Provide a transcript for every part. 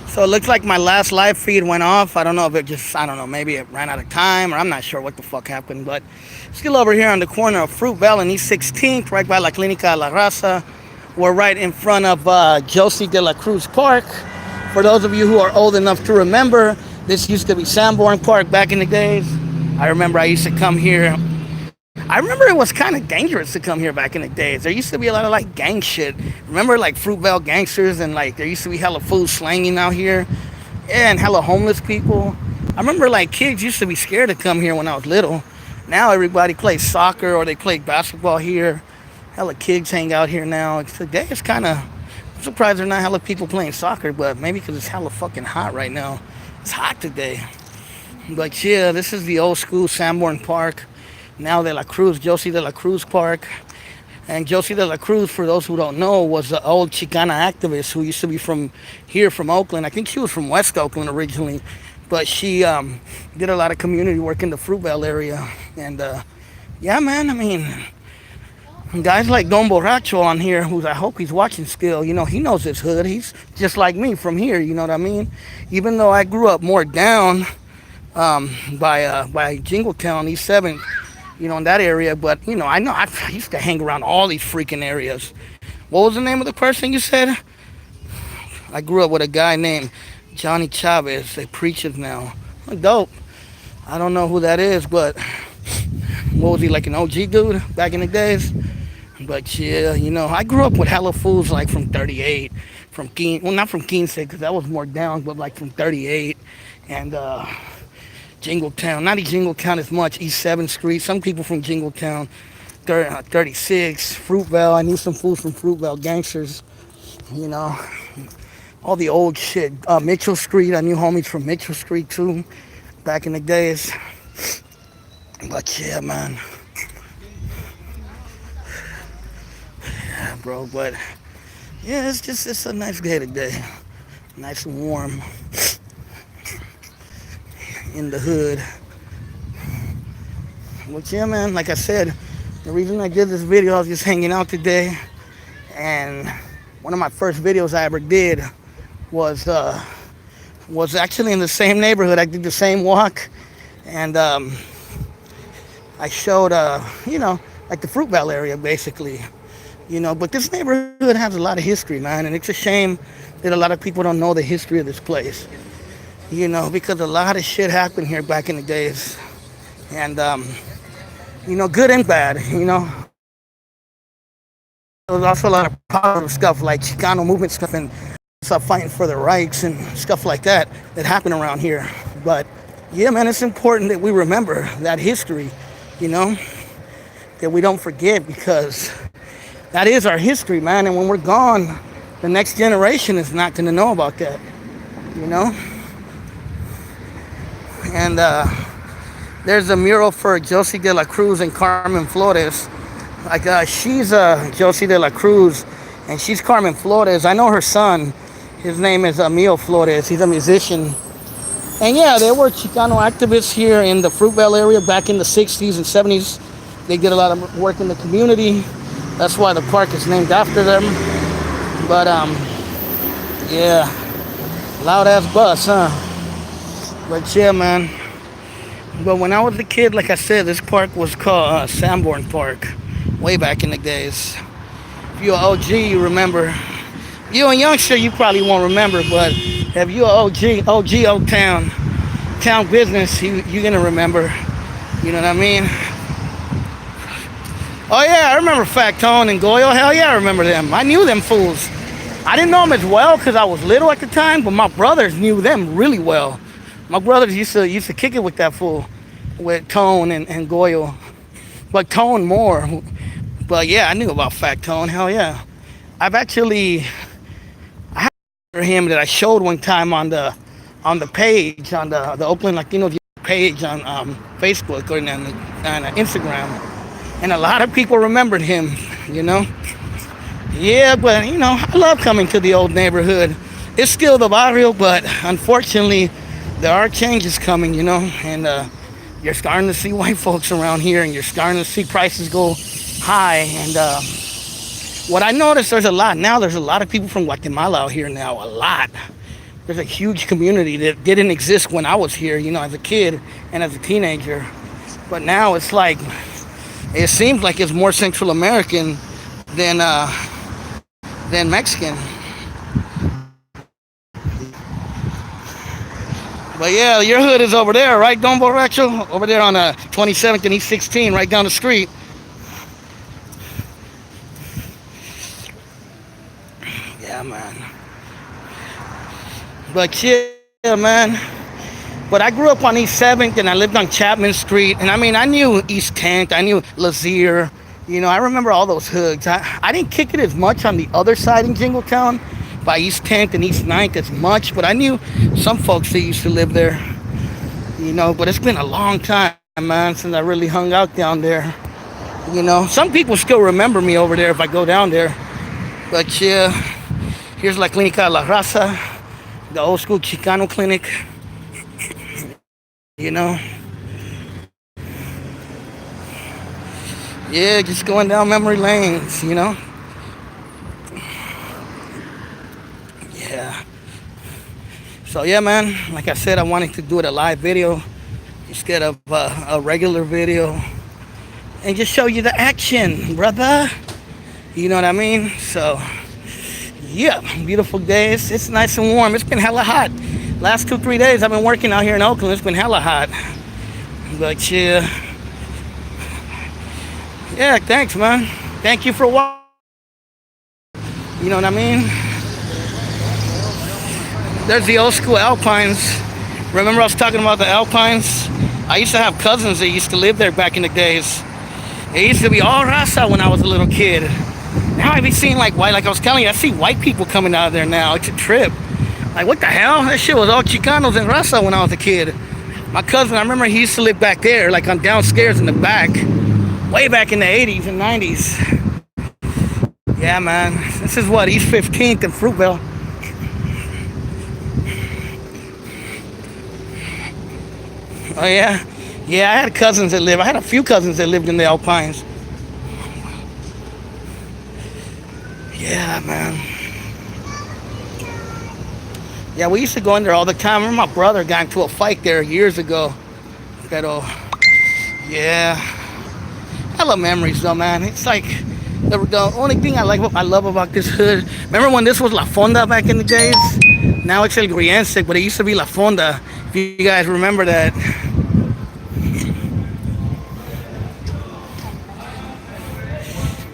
So it looks like my last live feed went off. I don't know if it just, I don't know, maybe it ran out of time or I'm not sure what the fuck happened. But still over here on the corner of Fruitville and East 16th, right by La Clínica La Raza. We're right in front of Josie de la Cruz Park. For those of you who are old enough to remember, this used to be Sanborn Park back in the days. I remember I used to come here. I remember it was kind of dangerous to come here back in the days. There used to be a lot of like gang shit. Remember like Fruitville gangsters and like there used to be hella food slanging out here. Yeah, and hella homeless people. I remember like kids used to be scared to come here when I was little. Now everybody plays soccer or they play basketball here. Hella kids hang out here now. Today it's kind of, I'm surprised there's not hella people playing soccer, but maybe because it's hella fucking hot right now. It's hot today. But yeah, this is the old school Sanborn Park. Now de la Cruz, Josie de la Cruz Park. And Josie de la Cruz, for those who don't know, was an old Chicana activist who used to be from here, from Oakland. I think she was from West Oakland originally. But she did a lot of community work in the Fruitville area. And yeah, man, I mean, guys like Don Borracho on here, who's I hope he's watching still, you know, he knows his hood. He's just like me from here, you know what I mean? Even though I grew up more down by Jingletown, East 7th, you know, in that area, but, you know, I used to hang around all these freaking areas. What was the name of the person you said? I grew up with a guy named Johnny Chavez. They preaches now. Dope. I don't know who that is, but what was he, like an OG dude back in the days? But yeah, you know, I grew up with hella fools like from 38, from Keene, well, not from Keene State, because that was more down, but like from 38 and Jingletown. Not Jingletown as much, East 7th Street. Some people from Jingletown, 36, Fruitville. I knew some fools from Fruitville, gangsters, you know. All the old shit. Mitchell Street, I knew homies from Mitchell Street too, back in the days. But yeah, man. Yeah, bro, but yeah, it's a nice day today. Nice and warm in the hood. But yeah, man, like I said, the reason I did this video, I was just hanging out today, and one of my first videos I ever did was actually in the same neighborhood. I did the same walk, and I showed you know, like the Fruitville area basically, you know. But this neighborhood has a lot of history, man, and it's a shame that a lot of people don't know the history of this place, you know, because a lot of shit happened here back in the days, and you know, good and bad, you know. There was also a lot of positive stuff like Chicano movement stuff and stuff fighting for their rights and stuff like that that happened around here. But yeah, man, it's important that we remember that history, you know, that we don't forget, because that is our history, man. And when we're gone, the next generation is not going to know about that, you know. And there's a mural for Josie de la Cruz and Carmen Flores. Like she's Josie de la Cruz, and she's Carmen Flores. I know her son. His name is Emil Flores. He's a musician. And yeah, there were Chicano activists here in the Fruitville area back in the 60s and 70s. They did a lot of work in the community. That's why the park is named after them. But yeah, loud ass bus, huh? But yeah, man. But when I was a kid, like I said, this park was called Sanborn Park, way back in the days. If you're an OG, you remember. You a youngster, you probably won't remember, but if you're an OG Old Town business, you're gonna remember. You know what I mean? Oh yeah, I remember Fat Tone and Goyle. Hell yeah, I remember them. I knew them fools. I didn't know them as well because I was little at the time, but my brothers knew them really well. My brothers used to kick it with that fool, with Tone and Goyle, but Tone more. But yeah, I knew about Fat Tone. Hell yeah. I had him that I showed one time on the page, on the Oakland Latino page on Facebook or on Instagram, and a lot of people remembered him, you know. Yeah, but you know, I love coming to the old neighborhood. It's still the Barrio, but unfortunately there are changes coming, you know, and you're starting to see white folks around here, and you're starting to see prices go high. And what I noticed, there's a lot of people from Guatemala out here now, a there's a huge community that didn't exist when I was here, as a kid and as a teenager. But now it's like, it seems like it's more Central American than Mexican. But yeah, your hood is over there, right, Don Borracho? Over there on 27th and East 16, right down the street. Yeah, man. But yeah, man. But I grew up on East 7th and I lived on Chapman Street. And I mean, I knew East 10th, I knew Lazier. I remember all those hoods. I didn't kick it as much on the other side in Jingletown by East 10th and East 9th as much. But I knew some folks that used to live there. But it's been a long time, man, since I really hung out down there. Some people still remember me over there if I go down there. But yeah, here's La Clínica La Raza, the old school Chicano Clinic. Yeah, just going down memory lanes, Yeah. So yeah, man, like I said, I wanted to do it a live video instead of a regular video and just show you the action, brother. You know what I mean? So yeah, beautiful days. It's nice and warm. It's been hella hot. Last 2-3 days I've been working out here in Oakland. It's been hella hot. But yeah, thanks, man. Thank you for watching. You know what I mean? There's the old school Alpines. Remember I was talking about the Alpines? I used to have cousins that used to live there back in the days. It used to be all raza when I was a little kid. Now I be seeing like I was telling you, I see white people coming out of there now. It's a trip. Like, what the hell? That shit was all Chicanos and raza when I was a kid. My cousin, I remember he used to live back there, like on downstairs in the back, way back in the 80s and 90s. Yeah, man. This is what, East 15th and Fruitville. Oh, yeah? Yeah, I had I had a few cousins that lived in the Alpines. Yeah, man. Yeah, we used to go in there all the time. I remember my brother got into a fight there years ago. Pero, yeah. Hella memories though, man. It's like the only thing I love about this hood. Remember when this was La Fonda back in the days? Now it's El Griense, but it used to be La Fonda. If you guys remember that.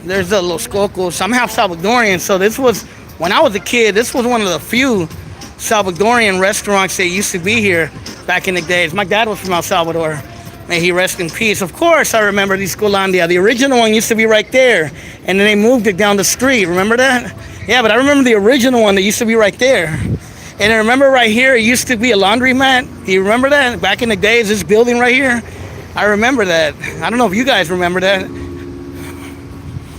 There's the Los Cocos. I'm half Salvadorian, so this was, when I was a kid, this was one of the few Salvadorian restaurants that used to be here back in the days. My dad was from El Salvador. May he rest in peace. Of course, I remember the Discolandia. The original one used to be right there, and then they moved it down the street. Remember that? Yeah, but I remember the original one that used to be right there. And I remember right here, it used to be a laundromat. Do you remember that? Back in the days, this building right here. I remember that. I don't know if you guys remember that.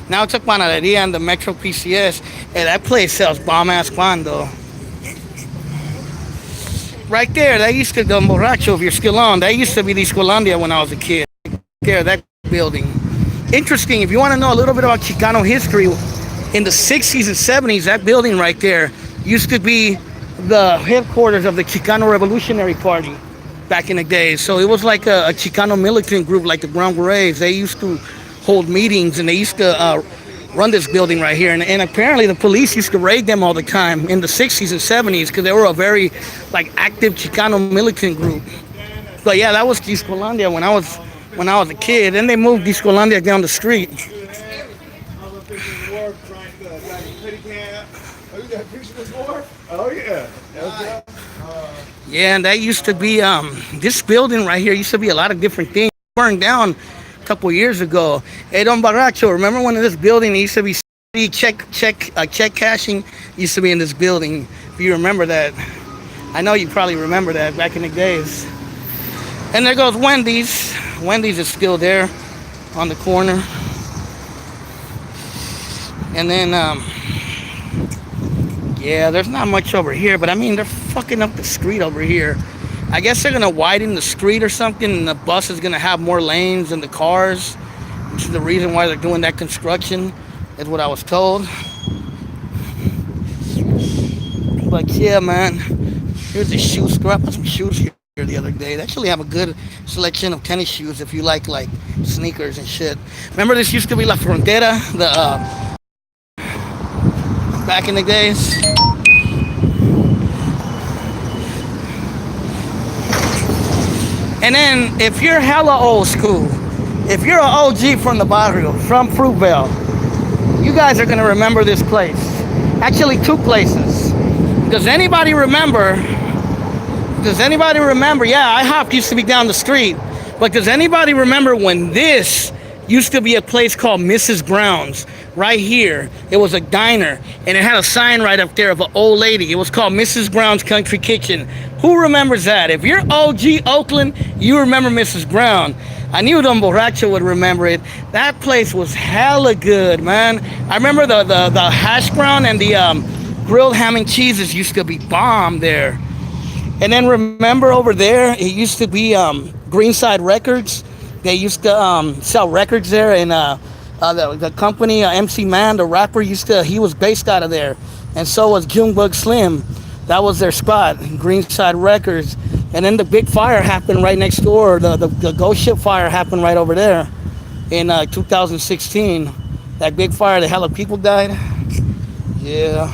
Now it's a panaderia and the Metro PCS. Hey, that place sells bomb-ass pan, though. Right there, that used to, Don Borracho, if you're still on, that used to be the Discolandia when I was a kid. There, that building. Interesting, if you want to know a little bit about Chicano history, in the 60s and 70s, that building right there used to be the headquarters of the Chicano Revolutionary Party back in the days. So it was like a Chicano militant group like the Grand Berets. They used to hold meetings and they used to run this building right here, and apparently the police used to raid them all the time in the 60s and 70s because they were a very active Chicano militant group. But yeah, that was Discolandia when I was a kid. Then they moved Discolandia down the street. Oh yeah. Yeah, and that used to be this building right here used to be a lot of different things. Burned down couple years ago. Hey, Don Borracho, remember when this building used to be check cashing used to be in this building? If you remember that, I know you probably remember that back in the days. And there goes Wendy's. Wendy's is still there on the corner. And then yeah, there's not much over here, but I mean they're fucking up the street over here. I guess they're gonna widen the street or something, and the bus is gonna have more lanes than the cars, which is the reason why they're doing that construction, is what I was told. But yeah, man, Here's a shoe store. I bought some shoes here the other day. They actually have a good selection of tennis shoes if you like sneakers and shit. Remember this used to be La Frontera, the back in the days. And then if you're hella old school, if you're an OG from the Barrio, from Fruitville, you guys are gonna remember this place. Actually, two places. Does anybody remember? Yeah, IHOP used to be down the street. But does anybody remember when this used to be a place called Mrs. Brown's? Right here. It was a diner. And it had a sign right up there of an old lady. It was called Mrs. Brown's Country Kitchen. Who remembers that? If you're OG Oakland, you remember Mrs. Brown. I knew Don Borracho would remember it. That place was hella good, man. I remember the hash brown and the grilled ham and cheeses used to be bomb there. And then remember over there, it used to be Greenside Records. They used to sell records there, and the company, MC Man, the rapper, he was based out of there. And so was Junebug Slim. That was their spot, Greenside Records. And then the big fire happened right next door. The ghost ship fire happened right over there in 2016. That big fire, the hell of people died. Yeah.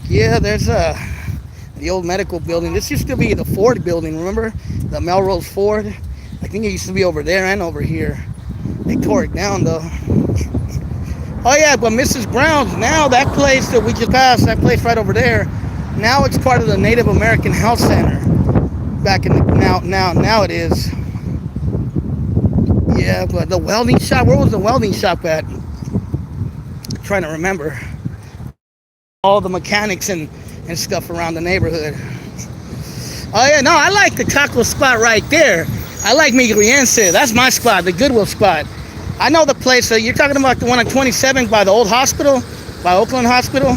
Yeah, there's the old medical building. This used to be the Ford building, remember? The Melrose Ford. I think it used to be over there and over here. They tore it down though. Oh yeah, but Mrs. Brown's, now that place that we just passed, that place right over there, now it's part of the Native American Health Center. Back in the, now it is. Yeah, but the welding shop, where was the welding shop at? I'm trying to remember. All the mechanics and stuff around the neighborhood. Oh yeah, no, I like the taco spot right there. I like Migriense. That's my spot, the Goodwill spot. I know the place. You're talking about the one on 27th by the old hospital, by Oakland Hospital.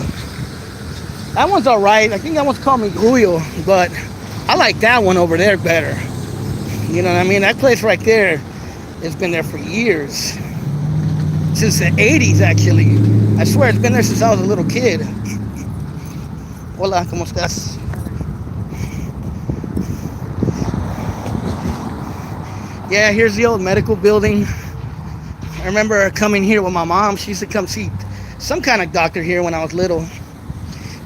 That one's all right. I think that one's called Miguel, but I like that one over there better. You know what I mean? That place right there has been there for years. Since the 80s, actually. I swear it's been there since I was a little kid. Hola, ¿cómo estás? Yeah, here's the old medical building. I remember coming here with my mom. She used to come see some kind of doctor here when I was little.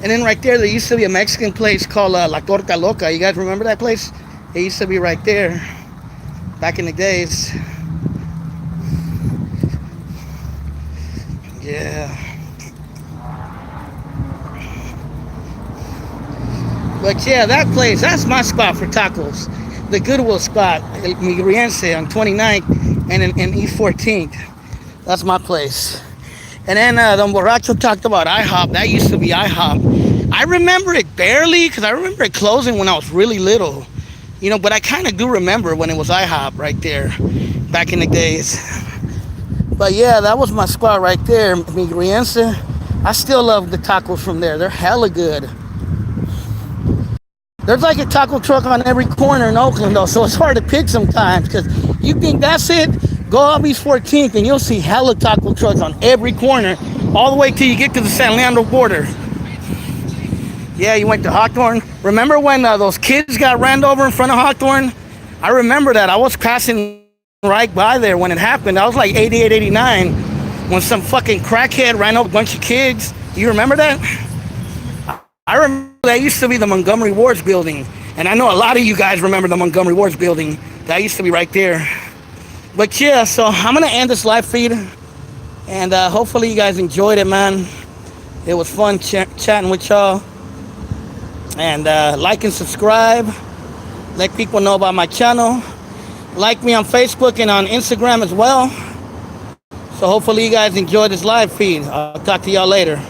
And then right there used to be a Mexican place called La Torta Loca. You guys remember that place? It used to be right there back in the days. Yeah. But yeah, that place, that's my spot for tacos. The Goodwill spot, El Migriense on 29th and in East 14th. That's my place. And then Don Borracho talked about IHOP. That used to be IHOP. I remember it barely because I remember it closing when I was really little. You know, but I kind of do remember when it was IHOP right there back in the days. But yeah, that was my spot right there, Migriense. I still love the tacos from there. They're hella good. There's like a taco truck on every corner in Oakland though, so it's hard to pick sometimes because you think that's it, go up East 14th and you'll see hella taco trucks on every corner all the way till you get to the San Leandro border. Yeah, you went to Hawthorne. Remember when those kids got ran over in front of Hawthorne? I remember that. I was passing right by there when it happened. I was like 88, 89 when some fucking crackhead ran over a bunch of kids. Do you remember that? I remember that used to be the Montgomery Ward's building. And I know a lot of you guys remember the Montgomery Ward's building. That used to be right there. But yeah, so I'm going to end this live feed. And hopefully you guys enjoyed it, man. It was fun chatting with y'all. And like and subscribe. Let people know about my channel. Like me on Facebook and on Instagram as well. So hopefully you guys enjoyed this live feed. I'll talk to y'all later.